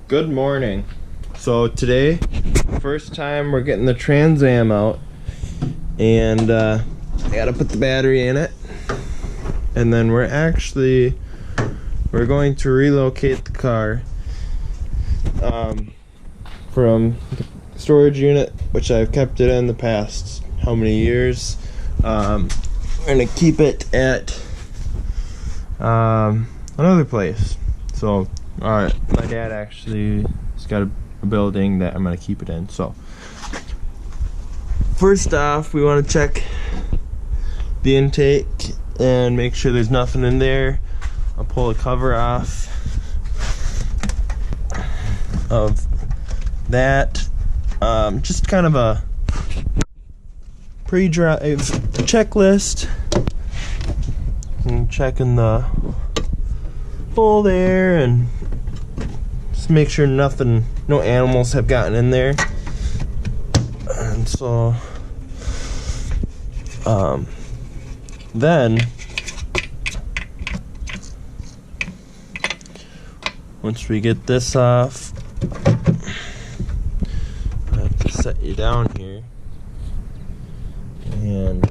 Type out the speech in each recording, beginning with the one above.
Good morning. So today, first time we're getting the Trans Am out, and I gotta put the battery in it, and then we're going to relocate the car from the storage unit, which I've kept it in the past how many years. We're gonna keep it at another place. So my dad actually has got a building that I'm gonna keep it in. So first off, we want to check the intake and make sure there's nothing in there. I'll pull the cover off of that. Just kind of a pre-drive checklist. And checking the hole there and just make sure no animals have gotten in there. And so then once we get this off, I have to set you down here and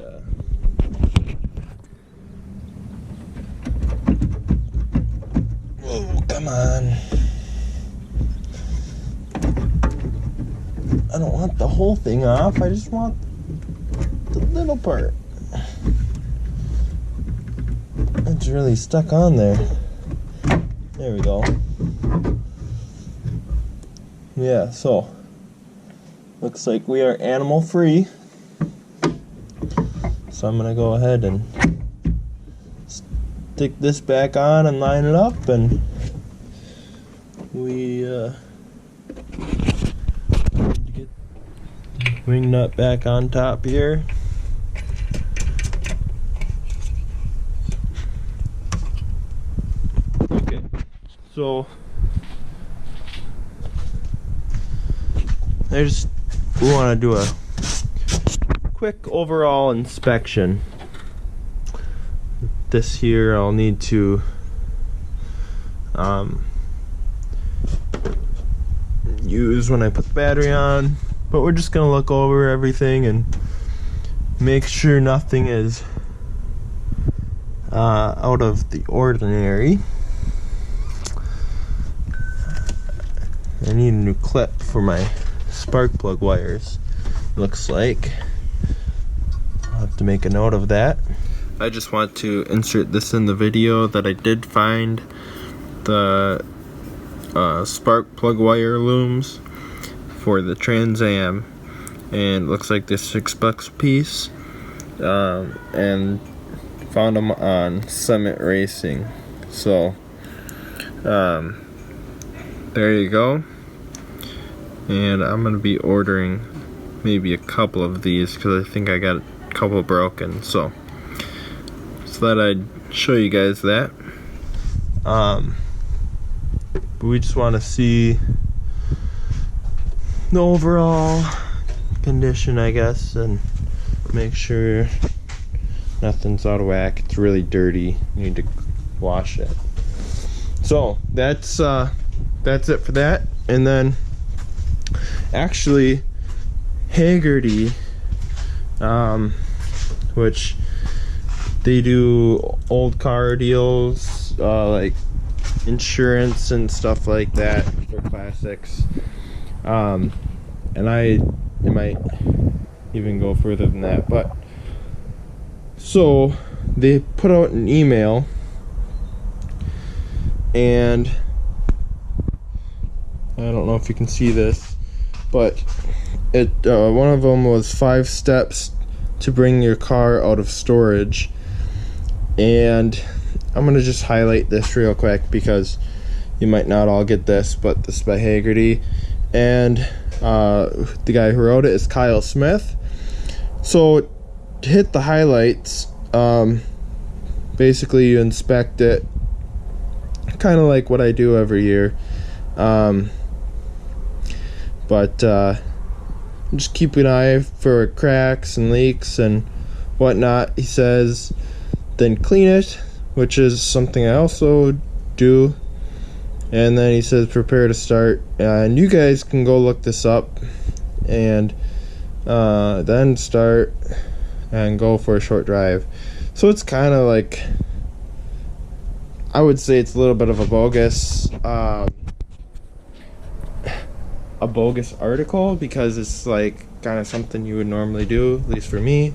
come on. I don't want the whole thing off. I just want the little part. It's really stuck on there. There we go. Yeah, so looks like we are animal free. So I'm gonna go ahead and stick this back on and line it up, and we need to get the wing nut back on top here. Okay, so we want to do a quick overall inspection. This here I'll need to use when I put the battery on, but we're just gonna look over everything and make sure nothing is out of the ordinary. I need a new clip for my spark plug wires, looks like. I'll have to make a note of that. I just want to insert this in the video that I did find the spark plug wire looms for the Trans Am, and it looks like they're $6 a piece, and found them on Summit Racing. So there you go. And I'm gonna be ordering maybe a couple of these because I think I got a couple broken, so that I'd show you guys that. But we just want to see the overall condition, I guess, and make sure nothing's out of whack. It's really dirty. You need to wash it. So that's it for that. And then actually Hagerty, which they do old car deals, like insurance and stuff like that for classics. And it might even go further than that. But so they put out an email, and I don't know if you can see this, but one of them was 5 steps to bring your car out of storage. And I'm gonna just highlight this real quick because you might not all get this, but this is by Hagerty, and the guy who wrote it is Kyle Smith. So to hit the highlights, basically you inspect it, kind of like what I do every year, but just keep an eye for cracks and leaks and whatnot. He says then clean it, which is something I also do, And then he says prepare to start, and you guys can go look this up and then start and go for a short drive. So it's kind of like, I would say it's a little bit of a bogus article, because it's like kind of something you would normally do, at least for me.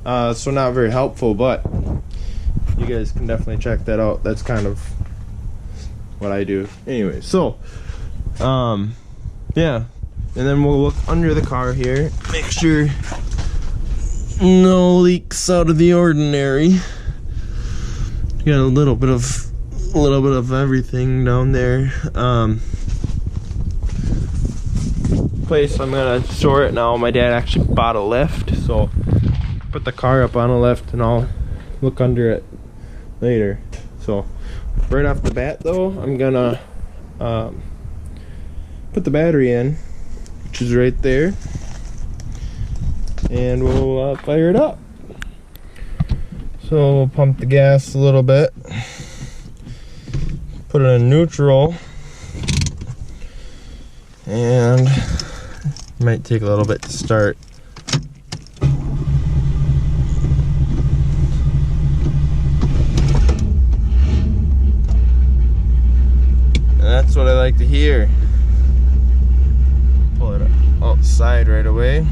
So not very helpful, but you guys can definitely check that out. That's kind of what I do anyway. So yeah, and then we'll look under the car here, make sure no leaks out of the ordinary. Got a little bit of everything down there. Place I'm gonna store it now. My dad actually bought a lift, so put the car up on a lift and I'll look under it later. So right off the bat though, I'm gonna put the battery in, which is right there, and we'll fire it up. So we'll pump the gas a little bit, put it in neutral, and it might take a little bit to start. And that's what I like to hear. Pull it outside right away.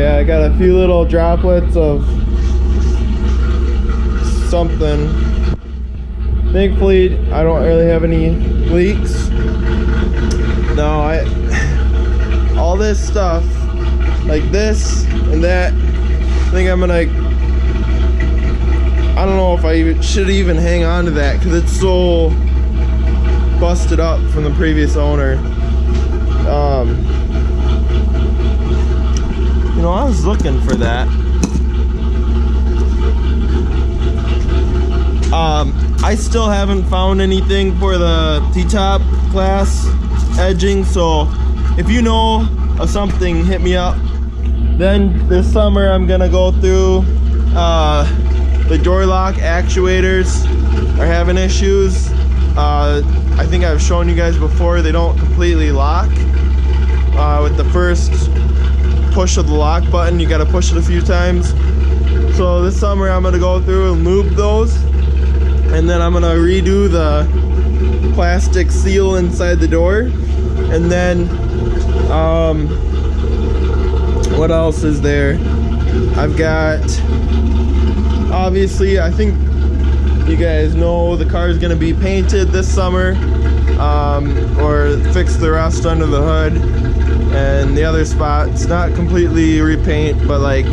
I got a few little droplets of something. Thankfully, I don't really have any leaks. No, all this stuff, like this and that, I think I'm gonna, I don't know if I should even hang on to that, because it's so busted up from the previous owner. You know, I was looking for that. I still haven't found anything for the T-top glass edging, so if you know of something, hit me up. Then this summer I'm gonna go through the door lock actuators are having issues. I think I've shown you guys before, they don't completely lock. With the first push of the lock button, you gotta push it a few times. So this summer I'm gonna go through and lube those, and then I'm gonna redo the plastic seal inside the door. And then what else is there? I've got, obviously, I think you guys know the car is gonna be painted this summer, or fix the rust under the hood and the other spots. Not completely repaint, but like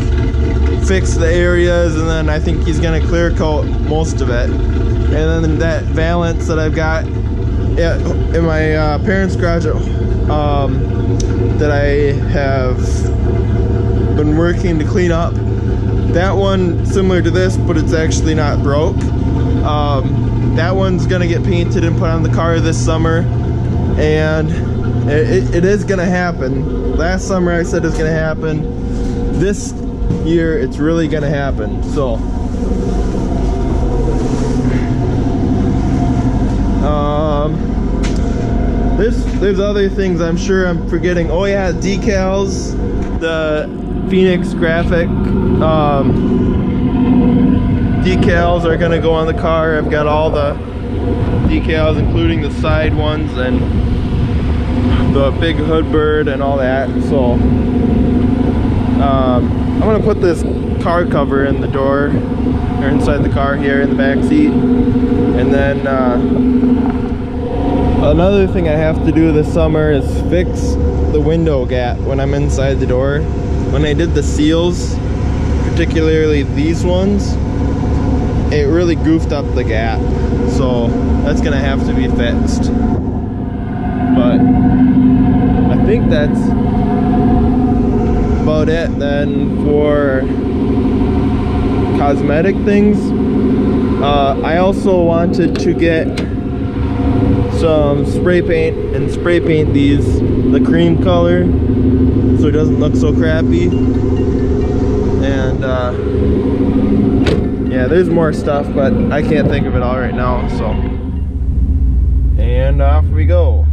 fix the areas, and then I think he's gonna clear coat most of it. And then that valance that I've got in my parents' garage that I have been working to clean up, that one similar to this, but it's actually not broke. That one's gonna get painted and put on the car this summer, and it is gonna happen. Last summer I said it's gonna happen. This year it's really gonna happen. So there's other things I'm sure I'm forgetting. Oh yeah, decals, the Phoenix graphic decals are gonna go on the car. I've got all the decals, including the side ones and the big hood bird and all that. So I'm gonna put this car cover in the door, or inside the car here in the back seat. And then another thing I have to do this summer is fix the window gap when I'm inside the door. When I did the seals, particularly these ones, it really goofed up the gap. So that's gonna have to be fixed. But I think that's about it then for cosmetic things. I also wanted to get some spray paint and spray paint these the cream color so it doesn't look so crappy. And yeah, there's more stuff, but I can't think of it all right now. So, and off we go.